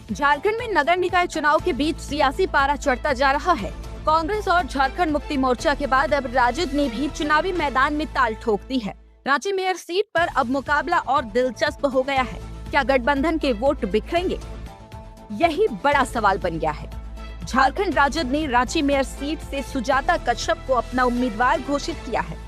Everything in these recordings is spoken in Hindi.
झारखंड में नगर निकाय चुनाव के बीच सियासी पारा चढ़ता जा रहा है। कांग्रेस और झारखंड मुक्ति मोर्चा के बाद अब राजद ने भी चुनावी मैदान में ताल ठोक दी है। रांची मेयर सीट पर अब मुकाबला और दिलचस्प हो गया है। क्या गठबंधन के वोट बिखरेंगे? यही बड़ा सवाल बन गया है। झारखंड राजद ने रांची मेयर सीट से सुजाता कश्यप को अपना उम्मीदवार घोषित किया है।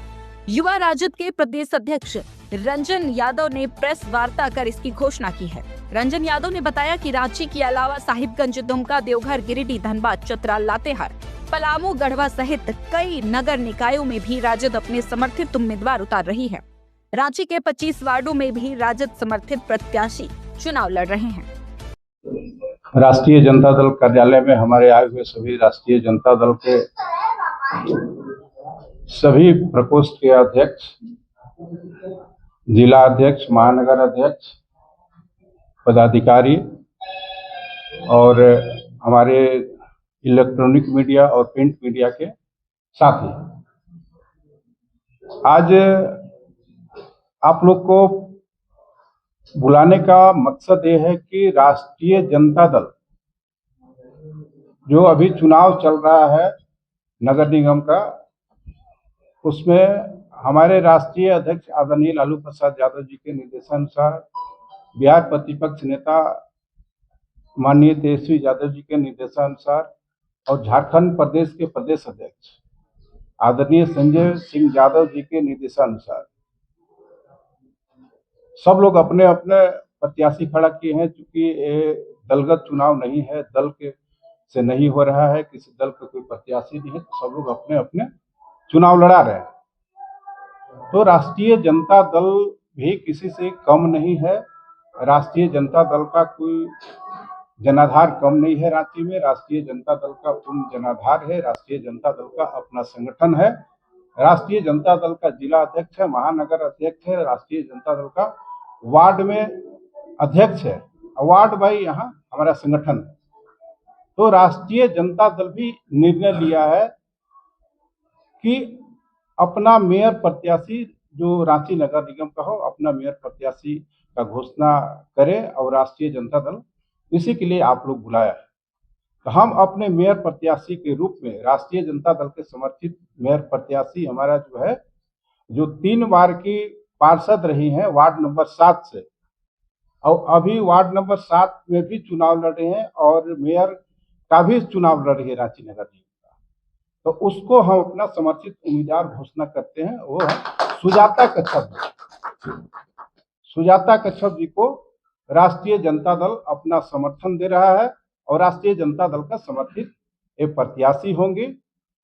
युवा राजद के प्रदेश अध्यक्ष रंजन यादव ने प्रेस वार्ता कर इसकी घोषणा की है। रंजन यादव ने बताया कि रांची के अलावा साहिबगंज, दुमका, देवघर, गिरिडीह, धनबाद, चतरा, लातेहार, पलामू, गढ़वा सहित कई नगर निकायों में भी राजद अपने समर्थित उम्मीदवार उतार रही है। रांची के 25 वार्डों में भी राजद समर्थित प्रत्याशी चुनाव लड़ रहे हैं। राष्ट्रीय जनता दल कार्यालय में हमारे आए हुए सभी राष्ट्रीय जनता दल के सभी प्रकोष्ठ के अध्यक्ष, जिला अध्यक्ष, महानगर अध्यक्ष, पदाधिकारी और हमारे इलेक्ट्रॉनिक मीडिया और प्रिंट मीडिया के साथी, आज आप लोग को बुलाने का मकसद ये है कि राष्ट्रीय जनता दल जो अभी चुनाव चल रहा है नगर निगम का, उसमें हमारे राष्ट्रीय अध्यक्ष आदरणीय लालू प्रसाद यादव जी के निर्देशानुसार बिहार प्रतिपक्ष नेता माननीय तेजस्वी यादव जी के निर्देशानुसार और झारखंड प्रदेश के प्रदेश अध्यक्ष आदरणीय संजय सिंह यादव जी के निर्देशानुसार सब लोग अपने अपने प्रत्याशी खड़ा किए हैं। चूंकि ये दलगत चुनाव नहीं है, दल के से नहीं हो रहा है, किसी दल का कोई प्रत्याशी नहीं है, तो सब लोग अपने अपने चुनाव लड़ा रहे हैं। तो राष्ट्रीय जनता दल भी किसी से कम नहीं है। राष्ट्रीय जनता दल का कोई जनाधार कम नहीं है। रांची में राष्ट्रीय जनता दल का पूर्ण जनाधार है। राष्ट्रीय जनता दल का अपना संगठन है। राष्ट्रीय जनता दल का जिला अध्यक्ष है, महानगर अध्यक्ष है, राष्ट्रीय जनता दल का वार्ड में अध्यक्ष है, वार्ड भाई यहाँ हमारा संगठन है। तो राष्ट्रीय जनता दल भी निर्णय लिया है कि अपना मेयर प्रत्याशी जो रांची नगर निगम का हो, अपना मेयर प्रत्याशी का घोषणा करे और राष्ट्रीय जनता दल इसी के लिए आप लोग बुलाया है। तो हम अपने मेयर प्रत्याशी के रूप में राष्ट्रीय जनता दल के समर्थित मेयर प्रत्याशी हमारा जो है, जो 3 बार की पार्षद रही हैं वार्ड नंबर 7 से, और अभी वार्ड नंबर 7 में भी चुनाव लड़ रहे हैं और मेयर का भी चुनाव लड़ रही है रांची नगर निगम का, तो उसको हम अपना समर्थित उम्मीदवार घोषणा करते हैं। वो है सुजाता कश्यप जी। सुजाता कश्यप जी को राष्ट्रीय जनता दल अपना समर्थन दे रहा है और राष्ट्रीय जनता दल का समर्थित एक प्रत्याशी होंगे।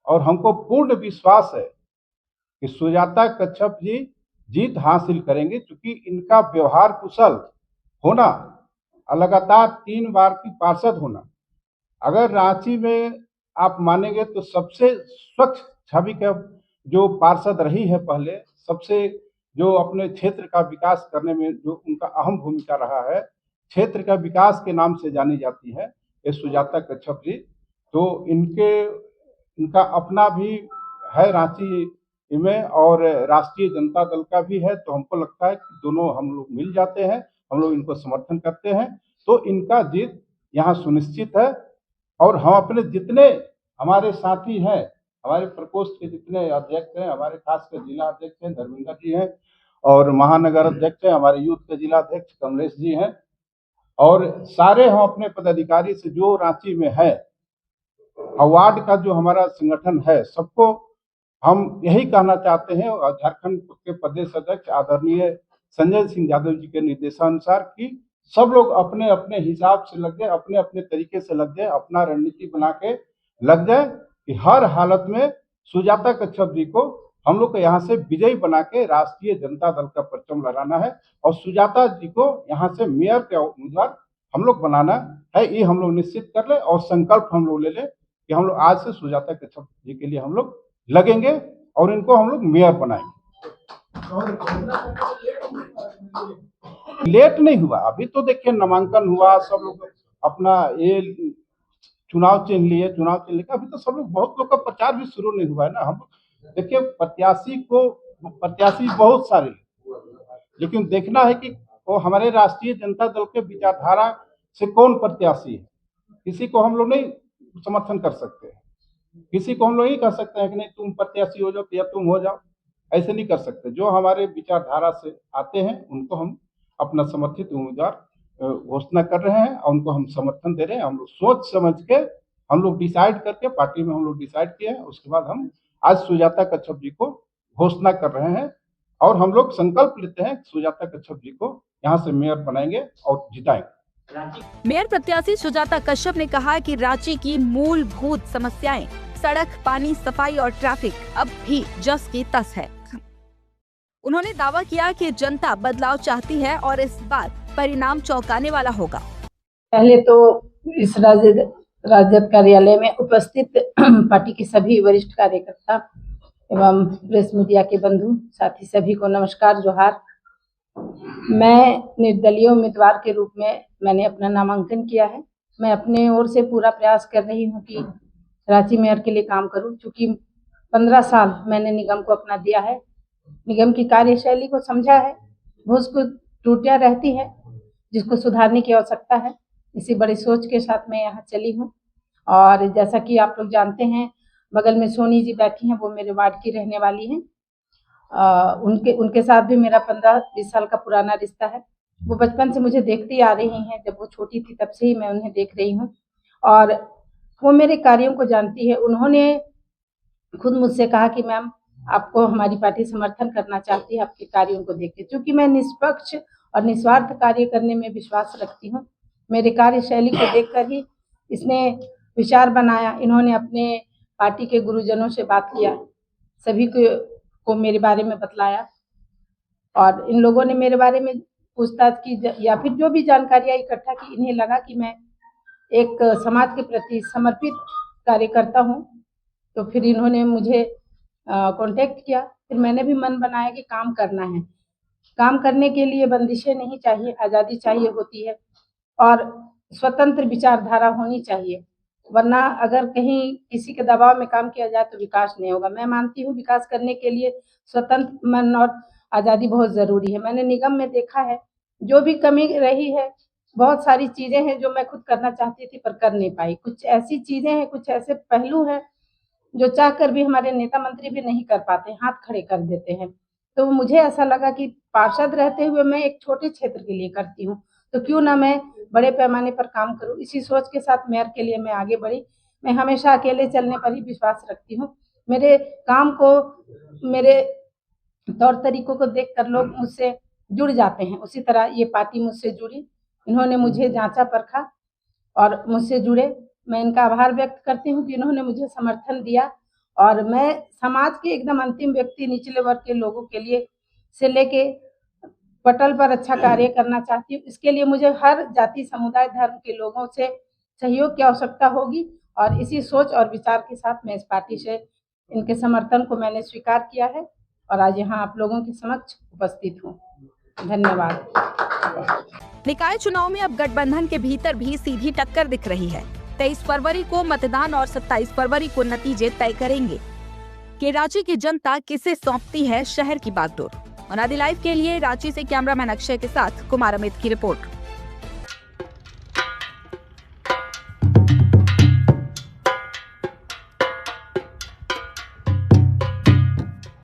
और हमको पूर्ण विश्वास है कि सुजाता कश्यप जी जीत हासिल करेंगे, क्योंकि इनका व्यवहार कुशल होना, लगातार 3 बार की पार्षद होना, अगर रांची में आप मानेंगे तो सबसे स्वच्छ छवि का जो पार्षद रही है पहले, सबसे जो अपने क्षेत्र का विकास करने में जो उनका अहम भूमिका रहा है, क्षेत्र का विकास के नाम से जानी जाती है ये सुजाता कश्यप जी। तो इनका अपना भी है रांची में और राष्ट्रीय जनता दल का भी है। तो हमको लगता है कि दोनों हम लोग मिल जाते हैं, हम लोग इनको समर्थन करते हैं, तो इनका जीत यहाँ सुनिश्चित है। और हम अपने जितने हमारे साथी हैं, हमारे प्रकोष्ठ के जितने अध्यक्ष हैं, हमारे खासकर जिला अध्यक्ष हैं धर्मेंद्र जी हैं, और महानगर अध्यक्ष हैं हमारे यूथ के जिला अध्यक्ष कमलेश जी हैं, और सारे हम अपने पदाधिकारी से जो रांची में है, वार्ड का जो हमारा संगठन है, सबको हम यही कहना चाहते हैं, और झारखंड के प्रदेश अध्यक्ष आदरणीय संजय सिंह यादव जी के निर्देशानुसार कि सब लोग अपने अपने हिसाब से लग जाए, अपने अपने तरीके से लग जाए, अपना रणनीति बना के लग जाए कि हर हालत में सुजाता कश्यप जी को हम लोग को यहाँ से विजयी बना के राष्ट्रीय जनता दल का परचम लहराना है और सुजाता जी को यहाँ से मेयर का उम्मीदवार हम लोग बनाना है। ये हम लोग निश्चित कर ले और संकल्प हम लोग ले ले कि हम लोग आज से सुजाता कश्यप जी के लिए हम लोग लगेंगे और इनको हम लोग मेयर बनाएंगे। लेट नहीं हुआ, अभी तो देखिए नामांकन हुआ, सब लोग अपना ये चुनाव चिन्ह लिए, अभी तो सब लोग, बहुत लोग का प्रचार भी शुरू नहीं हुआ है ना। हम देखिए प्रत्याशी बहुत सारे, लेकिन देखना है कि वो हमारे राष्ट्रीय जनता दल के विचारधारा से कौन प्रत्याशी है, किसी को हम लोग नहीं समर्थन कर सकते हैं। किसी को हम लोग नहीं कह सकते हैं कि नहीं तुम प्रत्याशी हो जाओ या तुम हो जाओ, ऐसे नहीं कर सकते। जो हमारे विचारधारा से आते हैं उनको हम अपना समर्थित उम्मीदवार घोषणा कर रहे हैं और उनको हम समर्थन दे रहे हैं। हम लोग सोच समझ के हम लोग डिसाइड करके पार्टी में हम लोग डिसाइड किए हैं, उसके बाद हम आज सुजाता कच्छप जी को घोषणा कर रहे हैं और हम लोग संकल्प लेते हैं सुजाता कच्छप जी को यहाँ से मेयर बनाएंगे और जिताएंगे। मेयर प्रत्याशी सुजाता कश्यप ने कहा कि रांची की मूलभूत समस्याएं सड़क, पानी, सफाई और ट्रैफिक अब भी जस की तस है। उन्होंने दावा किया कि जनता बदलाव चाहती है और इस बार परिणाम चौंकाने वाला होगा। पहले तो इस राजद कार्यालय में उपस्थित पार्टी के सभी वरिष्ठ कार्यकर्ता एवं प्रेस मीडिया के बंधु साथी सभी को नमस्कार, जोहार। मैं निर्दलीय उम्मीदवार के रूप में मैंने अपना नामांकन किया है। मैं अपने ओर से पूरा प्रयास कर रही हूं कि रांची मेयर के लिए काम करूं, क्योंकि 15 साल मैंने निगम को अपना दिया है, निगम की कार्यशैली को समझा है, बहुत कुछ त्रुटियां रहती है जिसको सुधारने की आवश्यकता है। इसी बड़ी सोच के साथ मैं यहाँ चली हूँ। और जैसा कि आप लोग जानते हैं, बगल में सोनी जी बैठी हैं, वो मेरे वार्ड की रहने वाली हैं। उनके साथ भी मेरा 15-20 साल का पुराना रिश्ता है। वो बचपन से मुझे देखती आ रही हैं, जब वो छोटी थी तब से ही मैं उन्हें देख रही हूँ और वो मेरे कार्यों को जानती है। उन्होंने खुद मुझसे कहा कि मैम आपको हमारी पार्टी समर्थन करना चाहती है आपके कार्यों को देख के, क्योंकि मैं निष्पक्ष और निस्वार्थ कार्य करने में विश्वास रखती हूँ। मेरे कार्यशैली को देखकर ही इसने विचार बनाया। इन्होंने अपने पार्टी के गुरुजनों से बात किया, सभी को मेरे बारे में बतलाया और इन लोगों ने मेरे बारे में पूछताछ की या फिर जो भी जानकारियां इकट्ठा की। इन्हें लगा कि मैं एक समाज के प्रति समर्पित कार्यकर्ता हूं, तो फिर इन्होंने मुझे कांटेक्ट किया। फिर मैंने भी मन बनाया कि काम करना है। काम करने के लिए बंदिशें नहीं चाहिए, आज़ादी चाहिए होती है और स्वतंत्र विचारधारा होनी चाहिए, वरना अगर कहीं किसी के दबाव में काम किया जाए तो विकास नहीं होगा। मैं मानती हूँ विकास करने के लिए स्वतंत्र मन और आज़ादी बहुत ज़रूरी है। मैंने निगम में देखा है जो भी कमी रही है, बहुत सारी चीज़ें हैं जो मैं खुद करना चाहती थी पर कर नहीं पाई। कुछ ऐसी चीज़ें हैं, कुछ ऐसे पहलू हैं जो चाहकर भी हमारे नेता मंत्री भी नहीं कर पाते, हाथ खड़े कर देते हैं। तो मुझे ऐसा लगा कि पार्षद रहते हुए मैं एक छोटे क्षेत्र के लिए करती हूँ, तो क्यों ना मैं बड़े पैमाने पर काम करूं। इसी सोच के साथ मेयर के लिए मैं आगे बढ़ी। मैं हमेशा अकेले चलने पर ही विश्वास रखती हूँ। मेरे काम को, मेरे तौर तरीकों को देखकर लोग मुझसे जुड़ जाते हैं, उसी तरह ये पार्टी मुझसे जुड़ी। इन्होंने मुझे जांचा परखा और मुझसे जुड़े। मैं इनका आभार व्यक्त करती हूँ कि इन्होंने मुझे समर्थन दिया और मैं समाज के एकदम अंतिम व्यक्ति, निचले वर्ग के लोगों के लिए से लेके पटल पर अच्छा कार्य करना चाहती हूँ। इसके लिए मुझे हर जाति, समुदाय, धर्म के लोगों से सहयोग की आवश्यकता होगी और इसी सोच और विचार के साथ मैं इस पार्टी से इनके समर्थन को मैंने स्वीकार किया है और आज यहाँ आप लोगों के समक्ष उपस्थित हूँ। धन्यवाद। निकाय चुनाव में अब गठबंधन के भीतर भी सीधी टक्कर दिख रही है। 23 फरवरी को मतदान और 27 फरवरी को नतीजे तय करेंगे कि रांची की जनता किसे सौंपती है शहर की बागडोर। अनादि लाइव के लिए रांची से कैमरामैन अक्षय के साथ कुमार अमित की रिपोर्ट।